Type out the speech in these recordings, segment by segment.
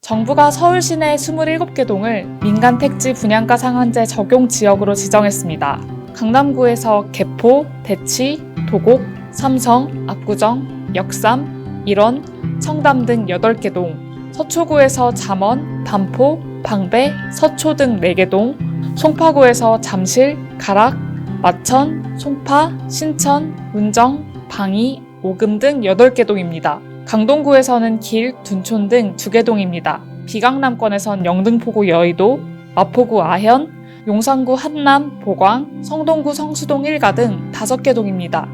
정부가 서울 시내 27개 동을 민간 택지 분양가 상한제 적용 지역으로 지정했습니다. 강남구에서 개포, 대치, 도곡, 삼성, 압구정, 역삼, 일원, 청담 등 8개 동, 서초구에서 잠원, 반포, 방배, 서초 등 4개 동, 송파구에서 잠실, 가락, 마천, 송파, 신천, 문정, 방이, 오금 등 8개 동입니다. 강동구에서는 길, 둔촌 등 2개 동입니다. 비강남권에선 영등포구 여의도, 마포구 아현, 용산구 한남, 보광, 성동구 성수동 1가 등 5개 동입니다.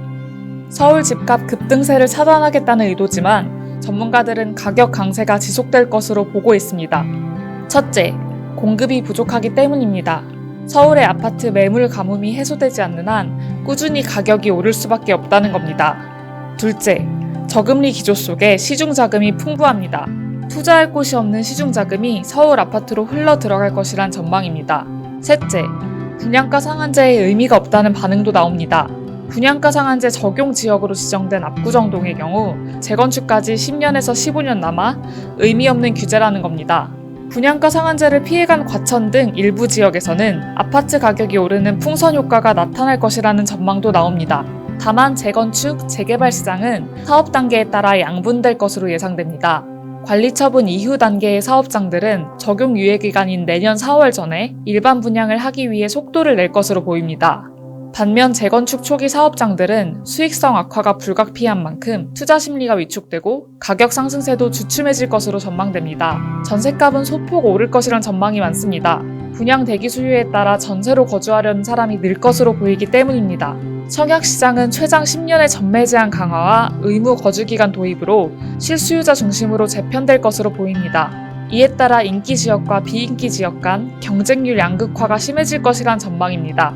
서울 집값 급등세를 차단하겠다는 의도지만 전문가들은 가격 강세가 지속될 것으로 보고 있습니다. 첫째, 공급이 부족하기 때문입니다. 서울의 아파트 매물 가뭄이 해소되지 않는 한 꾸준히 가격이 오를 수밖에 없다는 겁니다. 둘째, 저금리 기조 속에 시중자금이 풍부합니다. 투자할 곳이 없는 시중자금이 서울 아파트로 흘러 들어갈 것이란 전망입니다. 셋째, 분양가 상한제에 의미가 없다는 반응도 나옵니다. 분양가 상한제 적용 지역으로 지정된 압구정동의 경우 재건축까지 10년에서 15년 남아 의미 없는 규제라는 겁니다. 분양가 상한제를 피해간 과천 등 일부 지역에서는 아파트 가격이 오르는 풍선 효과가 나타날 것이라는 전망도 나옵니다. 다만 재건축, 재개발 시장은 사업 단계에 따라 양분될 것으로 예상됩니다. 관리처분 이후 단계의 사업장들은 적용 유예기간인 내년 4월 전에 일반 분양을 하기 위해 속도를 낼 것으로 보입니다. 반면 재건축 초기 사업장들은 수익성 악화가 불가피한 만큼 투자 심리가 위축되고 가격 상승세도 주춤해질 것으로 전망됩니다. 전셋값은 소폭 오를 것이란 전망이 많습니다. 분양 대기 수요에 따라 전세로 거주하려는 사람이 늘 것으로 보이기 때문입니다. 청약시장은 최장 10년의 전매 제한 강화와 의무 거주기간 도입으로 실수요자 중심으로 재편될 것으로 보입니다. 이에 따라 인기 지역과 비인기 지역 간 경쟁률 양극화가 심해질 것이란 전망입니다.